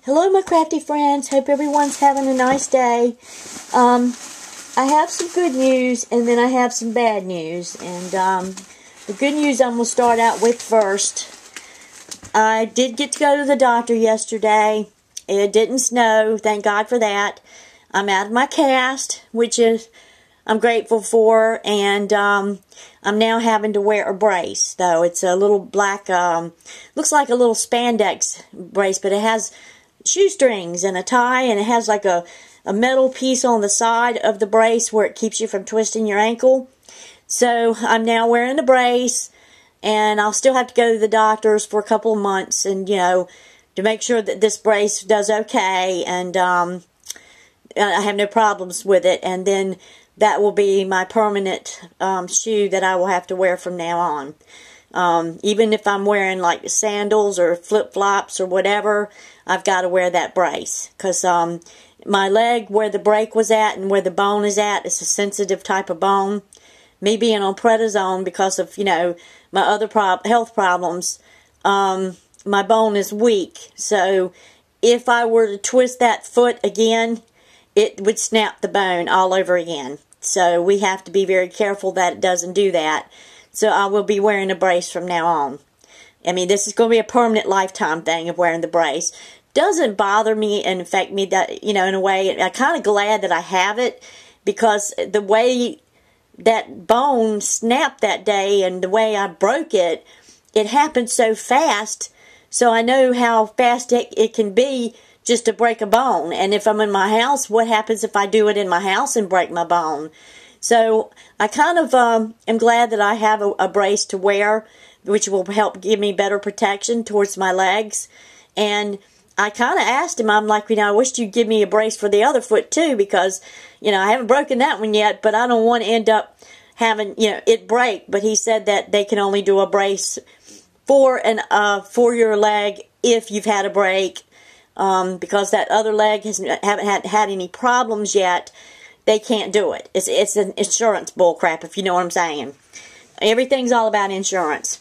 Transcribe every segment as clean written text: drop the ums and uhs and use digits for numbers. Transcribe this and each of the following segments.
Hello, my crafty friends. Hope everyone's having a nice day. I have some good news, and then I have some bad news. And the good news I'm going to start out with first. I did get to go to the doctor yesterday. It didn't snow. Thank God for that. I'm out of my cast, which is I'm grateful for. And I'm now having to wear a brace, though. It's a little black, looks like a little spandex brace, but it has shoestrings and a tie, and it has like a metal piece on the side of the brace where it keeps you from twisting your ankle. So I'm now wearing the brace, and I'll still have to go to the doctors for a couple of months, and to make sure that this brace does okay, and I have no problems with it. And then that will be my permanent shoe that I will have to wear from now on. Even if I'm wearing like sandals or flip-flops or whatever, I've got to wear that brace, because my leg where the break was at and where the bone is at is a sensitive type of bone. Me being on prednisone because of my other health problems, my bone is weak. So if I were to twist that foot again, it would snap the bone all over again. So we have to be very careful that it doesn't do that. So I will be wearing a brace from now on. I mean, this is going to be a permanent lifetime thing of wearing the brace. Doesn't bother me and affect me that, in a way. I'm kind of glad that I have it, because the way that bone snapped that day and the way I broke it, it happened so fast. So I know how fast it can be just to break a bone. And if I'm in my house, what happens if I do it in my house and break my bone? So I kind of am glad that I have a brace to wear, which will help give me better protection towards my legs. And I kind of asked him, I'm like, I wish you'd give me a brace for the other foot too, because, I haven't broken that one yet, but I don't want to end up having, it break. But he said that they can only do a brace for your leg if you've had a break, because that other leg haven't had any problems yet. They can't do it. It's an insurance bullcrap, if you know what I'm saying. Everything's all about insurance.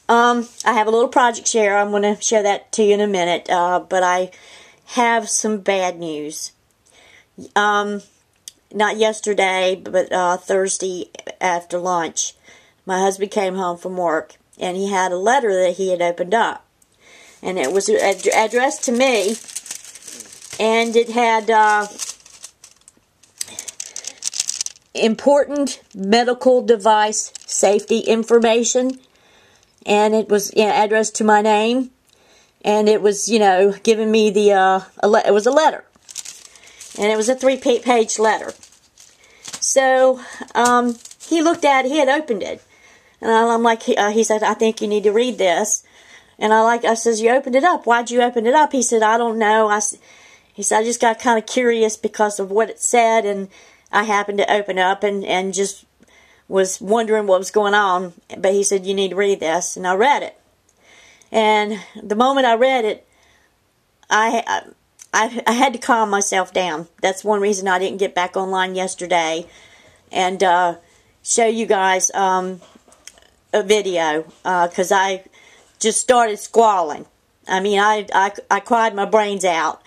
I have a little project share. I'm going to share that to you in a minute. But I have some bad news. Not yesterday, but Thursday after lunch, my husband came home from work, and he had a letter that he had opened up. And it was addressed to me, and it had important medical device safety information. And it was addressed to my name, and it was giving me the it was a letter, and it was a 3-page letter. So he looked at it, he had opened it, and I'm like, he said, I think you need to read this. And I says, you opened it up. Why'd you open it up? He said, I don't know. He said, I just got kind of curious because of what it said, and I happened to open up and just was wondering what was going on. But he said, you need to read this. And I read it. And the moment I read it, I had to calm myself down. That's one reason I didn't get back online yesterday and show you guys a video, because I just started squalling. I mean, I cried my brains out.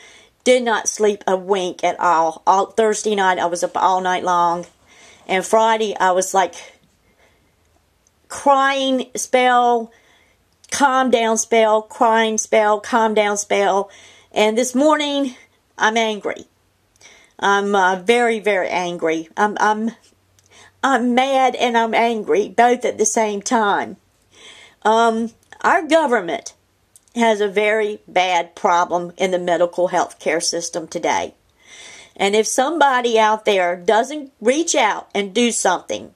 Did not sleep a wink at all. Thursday night, I was up all night long. And Friday, I was like crying spell, calm down spell, crying spell, calm down spell. And this morning, I'm angry. I'm very, very angry. I'm mad and I'm angry, both at the same time. Our government has a very bad problem in the medical health care system today. And if somebody out there doesn't reach out and do something,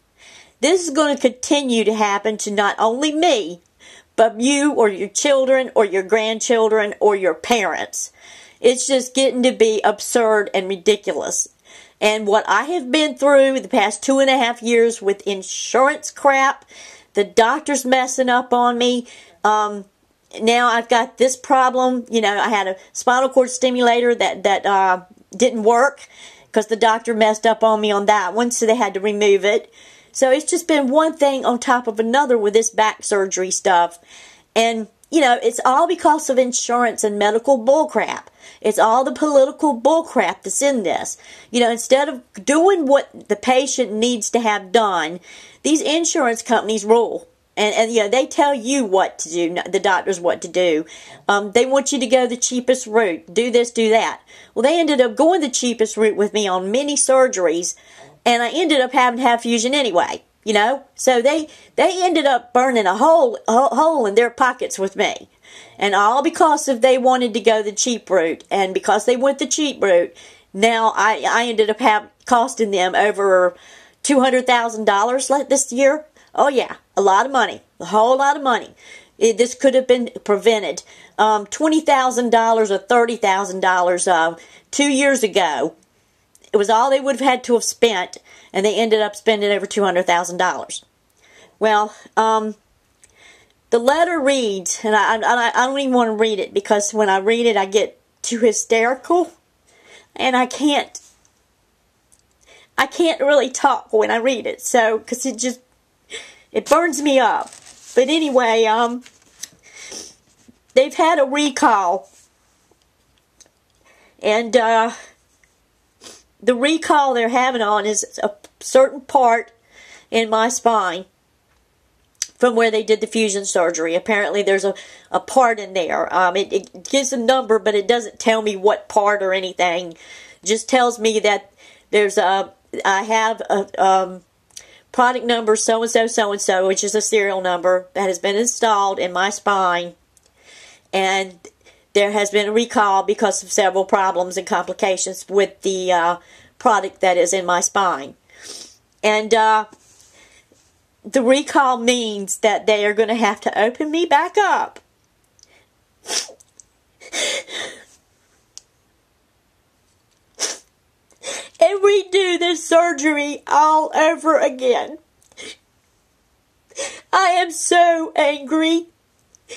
this is going to continue to happen to not only me, but you or your children or your grandchildren or your parents. It's just getting to be absurd and ridiculous. And what I have been through the past 2.5 years with insurance crap, the doctors messing up on me, now I've got this problem. I had a spinal cord stimulator that didn't work because the doctor messed up on me on that one, so they had to remove it. So it's just been one thing on top of another with this back surgery stuff. And, it's all because of insurance and medical bullcrap. It's all the political bullcrap that's in this. You know, instead of doing what the patient needs to have done, these insurance companies rule. And you know, they tell you what to do, the doctors what to do. They want you to go the cheapest route. Do this, do that. Well, they ended up going the cheapest route with me on many surgeries, and I ended up having to have fusion anyway, you know. So they ended up burning a hole in their pockets with me. And all because of they wanted to go the cheap route. And because they went the cheap route, now I ended up costing them over $200,000 this year. Oh, yeah, a lot of money, a whole lot of money. This could have been prevented. $20,000 or $30,000 2 years ago. It was all they would have had to have spent, and they ended up spending over $200,000. Well, the letter reads, and I don't even want to read it, because when I read it, I get too hysterical, and I can't really talk when I read it, so, because it burns me up. But anyway, they've had a recall. And the recall they're having on is a certain part in my spine from where they did the fusion surgery. Apparently there's a part in there. It gives a number, but it doesn't tell me what part or anything. It just tells me that I have a product number so-and-so, so-and-so, which is a serial number that has been installed in my spine. And there has been a recall because of several problems and complications with the product that is in my spine. And the recall means that they are going to have to open me back up. And redo this surgery all over again. I am so angry,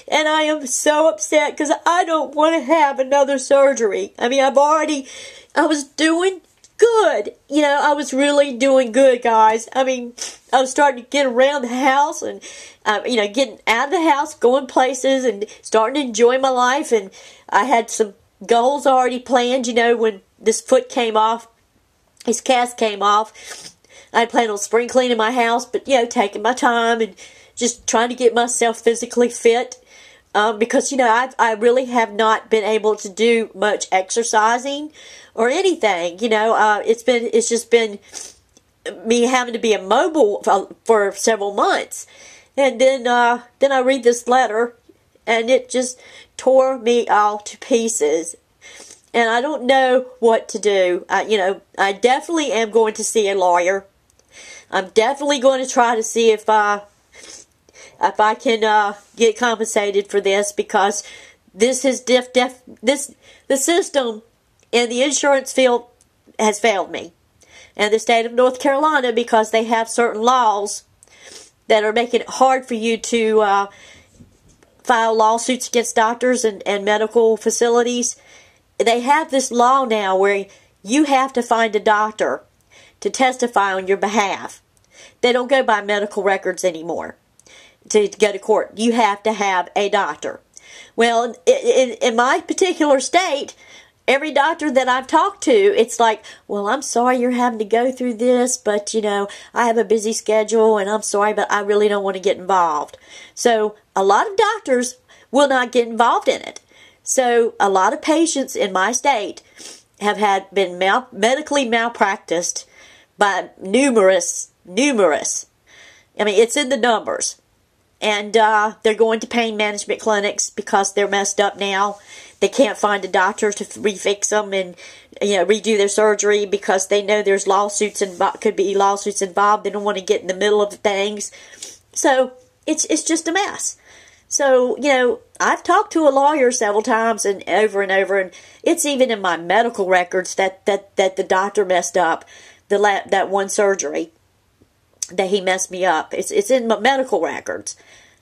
and I am so upset because I don't want to have another surgery. I mean, I was doing good. You know, I was really doing good, guys. I mean, I was starting to get around the house and, you know, getting out of the house, going places, and starting to enjoy my life. And I had some goals already planned, you know, when this foot came off. His cast came off. I planned on spring cleaning my house, but, you know, taking my time and just trying to get myself physically fit. Because, you know, I really have not been able to do much exercising or anything. You know, it's just been me having to be immobile for several months. And then I read this letter, and it just tore me all to pieces. And I don't know what to do. You know, I definitely am going to see a lawyer. I'm definitely going to try to see if I can get compensated for this, because this is the system in the insurance field has failed me. And the state of North Carolina, because they have certain laws that are making it hard for you to file lawsuits against doctors and medical facilities. They have this law now where you have to find a doctor to testify on your behalf. They don't go by medical records anymore to go to court. You have to have a doctor. Well, in my particular state, every doctor that I've talked to, it's like, well, I'm sorry you're having to go through this, but, you know, I have a busy schedule, and I'm sorry, but I really don't want to get involved. So a lot of doctors will not get involved in it. So a lot of patients in my state have been medically malpracticed by numerous. I mean, it's in the numbers. And they're going to pain management clinics because they're messed up now. They can't find a doctor to refix them and, you know, redo their surgery because they know there's could be lawsuits involved. They don't want to get in the middle of things. So it's just a mess. So, you know, I've talked to a lawyer several times and over, and it's even in my medical records that the doctor messed up that one surgery, that he messed me up. It's in my medical records.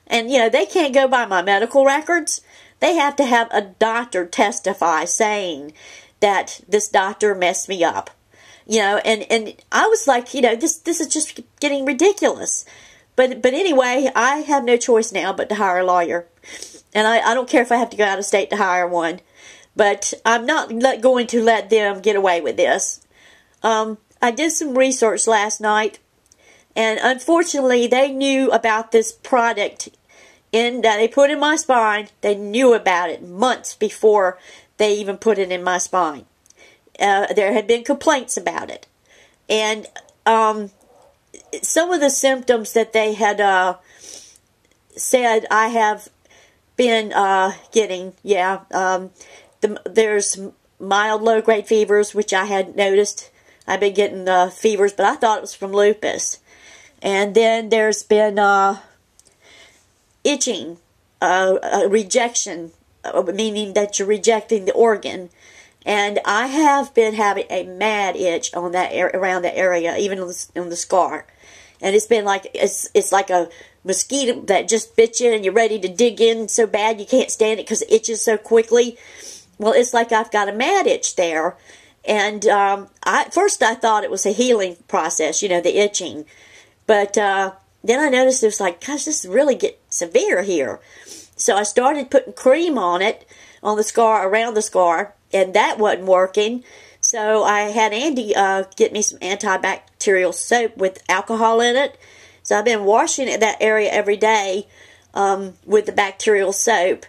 And, you know, they can't go by my medical records. They have to have a doctor testify saying that this doctor messed me up. You know, and I was like, you know, this is just getting ridiculous. But anyway, I have no choice now but to hire a lawyer. And I don't care if I have to go out of state to hire one. But I'm not going to let them get away with this. I did some research last night, and unfortunately they knew about this product that they put in my spine. They knew about it months before they even put it in my spine. There had been complaints about it. And some of the symptoms that they had said I have been getting, there's mild low-grade fevers, which I had noticed. I've been getting fevers, but I thought it was from lupus. And then there's been itching, rejection, meaning that you're rejecting the organ. And I have been having a mad itch on that around that area, even on the scar. And it's been like it's like a mosquito that just bit you, and you're ready to dig in so bad you can't stand it because it itches so quickly. Well, it's like I've got a mad itch there. And first I thought it was a healing process, the itching. But then I noticed it was like, gosh, this really get severe here. So I started putting cream on it, on the scar, around the scar, and that wasn't working. So I had Andy get me some antibacterial soap with alcohol in it. So I've been washing that area every day with the bacterial soap.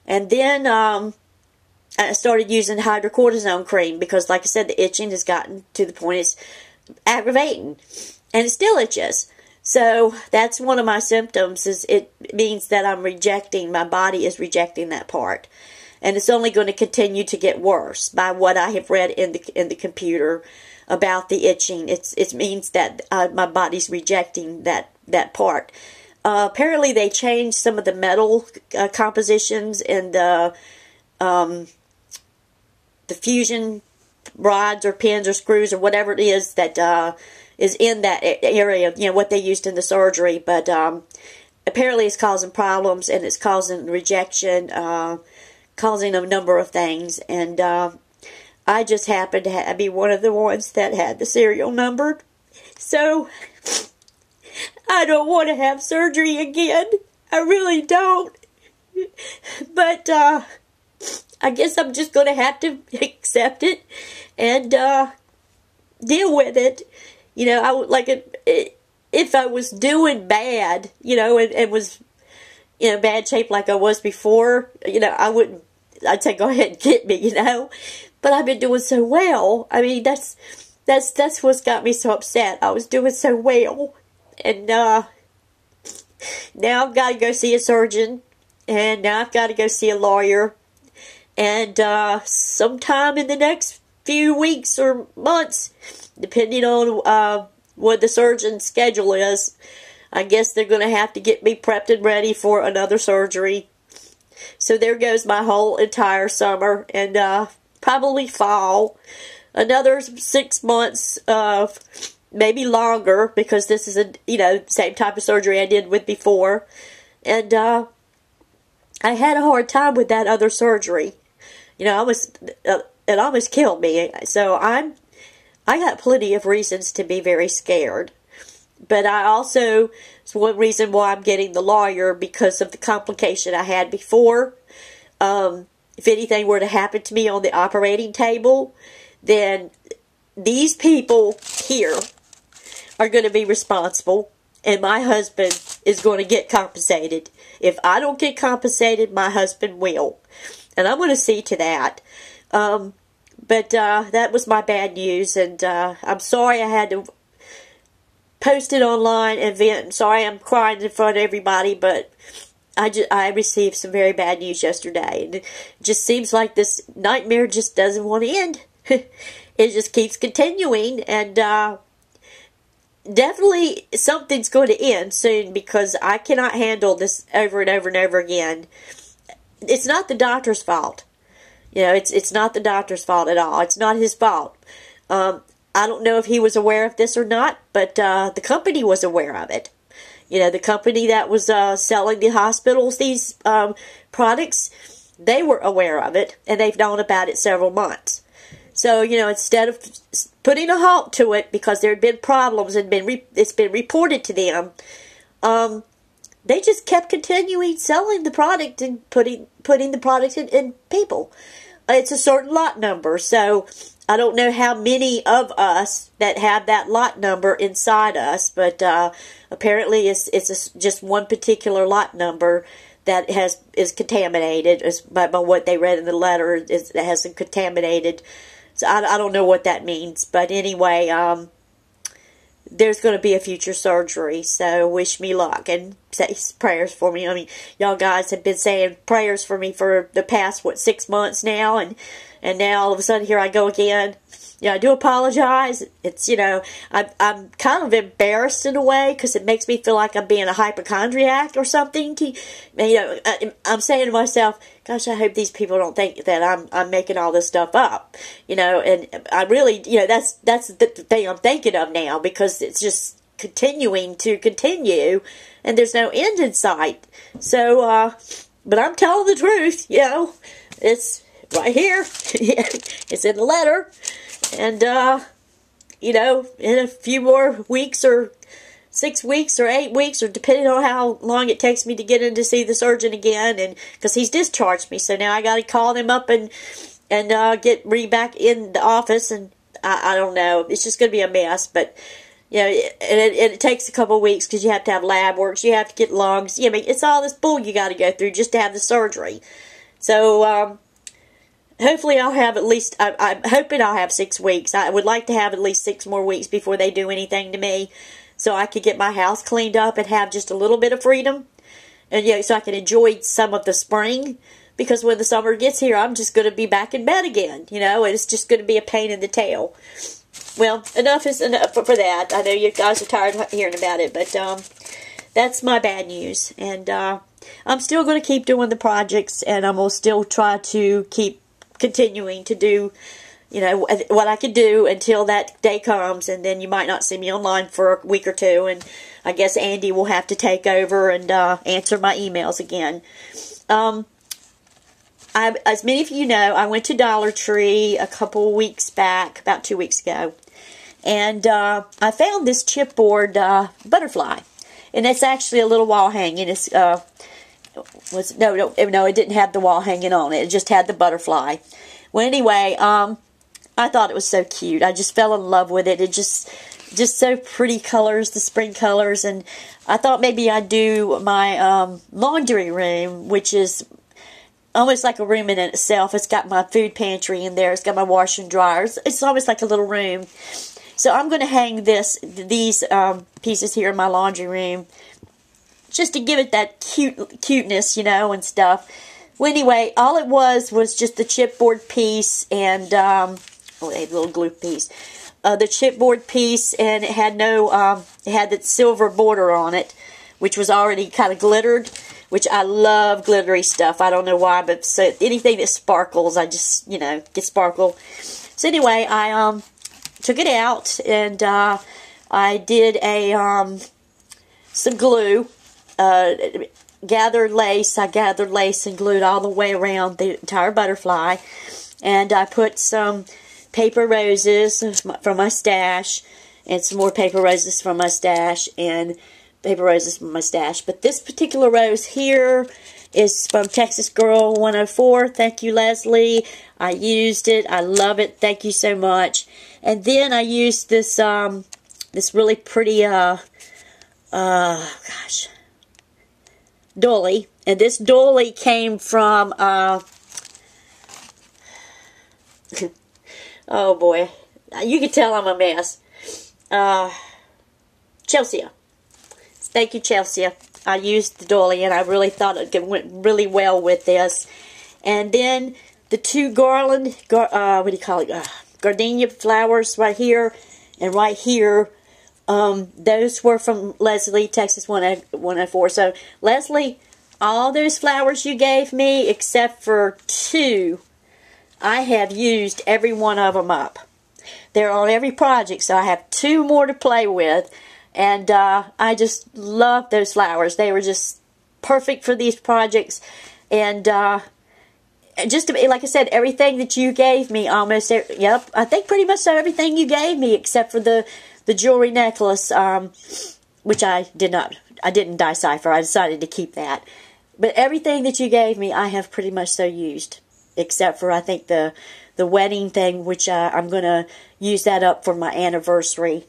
And then I started using hydrocortisone cream because, like I said, the itching has gotten to the point it's aggravating. And it still itches. So that's one of my symptoms. It means that I'm rejecting, my body is rejecting that part. And it's only going to continue to get worse by what I have read in the computer about the itching. It means that my body's rejecting that part. Apparently they changed some of the metal compositions in the fusion rods or pins or screws or whatever it is that is in that area, what they used in the surgery. But apparently it's causing problems, and it's causing rejection, causing a number of things. And I just happened to be one of the ones that had the serial number. So I don't want to have surgery again. I really don't. But I guess I'm just going to have to accept it and deal with it. If I was doing bad, and was in bad shape like I was before, I'd say go ahead and get me, But I've been doing so well. I mean, that's what's got me so upset. I was doing so well, and now I've got to go see a surgeon, and now I've got to go see a lawyer, and sometime in the next few weeks or months, depending on what the surgeon's schedule is, I guess they're going to have to get me prepped and ready for another surgery. So there goes my whole entire summer and probably fall. Another 6 months of maybe longer, because this is same type of surgery I did with before. And I had a hard time with that other surgery. It almost killed me. So I got plenty of reasons to be very scared. But it's one reason why I'm getting the lawyer, because of the complication I had before. If anything were to happen to me on the operating table, then these people here are going to be responsible, and my husband is going to get compensated. If I don't get compensated, my husband will. And I'm going to see to that. But that was my bad news, and I'm sorry I had to post it online and vent. I'm sorry I'm crying in front of everybody, but I received some very bad news yesterday, and it just seems like this nightmare just doesn't want to end. It just keeps continuing, and definitely something's going to end soon, because I cannot handle this over and over and over again. It's not the doctor's fault. It's not the doctor's fault at all. It's not his fault. I don't know if he was aware of this or not, but the company was aware of it. The company that was selling the hospitals these products, they were aware of it, and they've known about it several months. So, instead of putting a halt to it because there had been problems and it's been reported to them, they just kept continuing selling the product and putting the product in people. it's a certain lot number. So I don't know how many of us that have that lot number inside us, but apparently it's just one particular lot number that is contaminated, by what they read in the letter, that has been contaminated. So I don't know what that means, but anyway, there's going to be a future surgery, so wish me luck and say prayers for me. I mean, y'all guys have been saying prayers for me for the past, 6 months now, and now all of a sudden here I go again. Yeah, I do apologize. It's, I'm kind of embarrassed in a way, because it makes me feel like I'm being a hypochondriac or something. I'm saying to myself, gosh, I hope these people don't think that I'm making all this stuff up. And I really, that's the thing I'm thinking of now, because it's just continuing to continue, and there's no end in sight. So, but I'm telling the truth, it's right here. It's in the letter. And, in a few more weeks, or 6 weeks or 8 weeks, or depending on how long it takes me to get in to see the surgeon again, and because he's discharged me, so now I got to call them up and get me back in the office, and I don't know, it's just going to be a mess, but, it takes a couple of weeks, because you have to have lab works, you have to get lungs, it's all this bull you got to go through just to have the surgery. So, hopefully I'll have at least, I'm hoping I'll have 6 weeks. I would like to have at least 6 more weeks before they do anything to me, so I could get my house cleaned up and have just a little bit of freedom. And so I can enjoy some of the spring, because when the summer gets here, I'm just going to be back in bed again, and it's just going to be a pain in the tail. Well, enough is enough for that. I know you guys are tired of hearing about it, but that's my bad news. And I'm still going to keep doing the projects, and I'm going to still try to keep continuing to do, what I can do until that day comes, and then you might not see me online for a week or two, and I guess Andy will have to take over and answer my emails again. As many of you know, I went to Dollar Tree a couple weeks back, about 2 weeks ago, and I found this chipboard butterfly, and it's actually a little wall hanging. It's no, it didn't have the wall hanging on it. It just had the butterfly. Well, anyway, I thought it was so cute. I just fell in love with it. It just so pretty colors, the spring colors, and I thought maybe I'd do my laundry room, which is almost like a room in itself. It's got my food pantry in there. It's got my washer and dryer. It's almost like a little room. So I'm going to hang these pieces here in my laundry room, just to give it that cuteness, and stuff. Well, anyway, all it was just the chipboard piece and, a little glue piece. The chipboard piece, and it had it had that silver border on it, which was already kind of glittered, which I love glittery stuff. I don't know why, but so anything that sparkles, I just, get sparkle. So anyway, I took it out, and I did some glue. Gathered lace. I gathered lace and glued all the way around the entire butterfly, and I put some paper roses from my stash, and some more paper roses from my stash, and paper roses from my stash. But this particular rose here is from Texas Girl 104. Thank you, Leslie. I used it. I love it. Thank you so much. And then I used this this really pretty dolly, and this dolly came from oh boy, you can tell I'm a mess. Chelsea. Thank you, Chelsea. I used the dolly, and I really thought it went really well with this. And then the two gardenia flowers right here and right here. Those were from Leslie, Texas 104. So, Leslie, all those flowers you gave me, except for 2, I have used every one of them up. They're on every project, so I have 2 more to play with. And I just love those flowers. They were just perfect for these projects. And just to be, like I said, everything that you gave me, almost, yep, I think pretty much everything you gave me, except for the jewelry necklace, which I didn't decipher. I decided to keep that. But everything that you gave me, I have pretty much so used. except for I think the wedding thing, which I'm going to use that up for my anniversary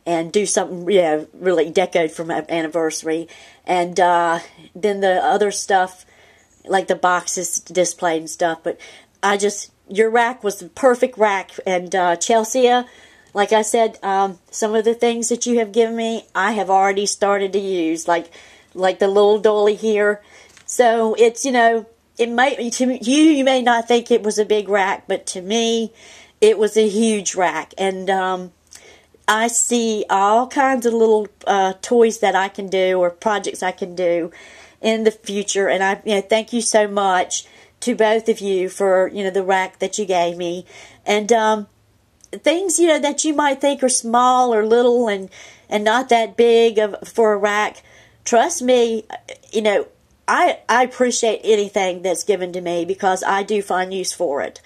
and do something, really decorated for my anniversary. And then the other stuff, like the boxes displayed and stuff. But your rack was the perfect rack. And Chelsea, like I said, some of the things that you have given me, I have already started to use, like the little dolly here. So it's, it might, to you may not think it was a big rack, but to me, it was a huge rack. And I see all kinds of little toys that I can do or projects I can do in the future. And I thank you so much to both of you for, the rack that you gave me. And things, that you might think are small or little and not that big for a rack. Trust me, I appreciate anything that's given to me because I do find use for it.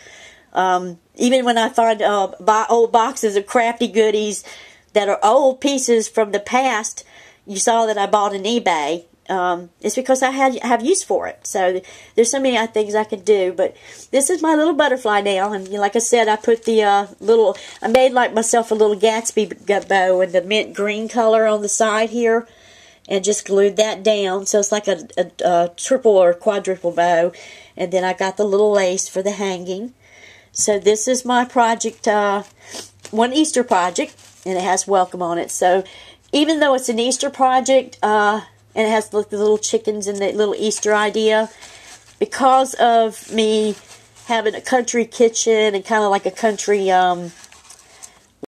Even when I find old boxes of crafty goodies that are old pieces from the past, you saw that I bought on eBay. It's because I have use for it. So there's so many things I can do. But this is my little butterfly now, and like I said, I put the I made like myself a little Gatsby bow in the mint green color on the side here, and just glued that down. So it's like a triple or quadruple bow, and then I got the little lace for the hanging. So this is my project, one Easter project, and it has welcome on it. So even though it's an Easter project, and it has the little chickens and the little Easter idea, because of me having a country kitchen and kind of like a country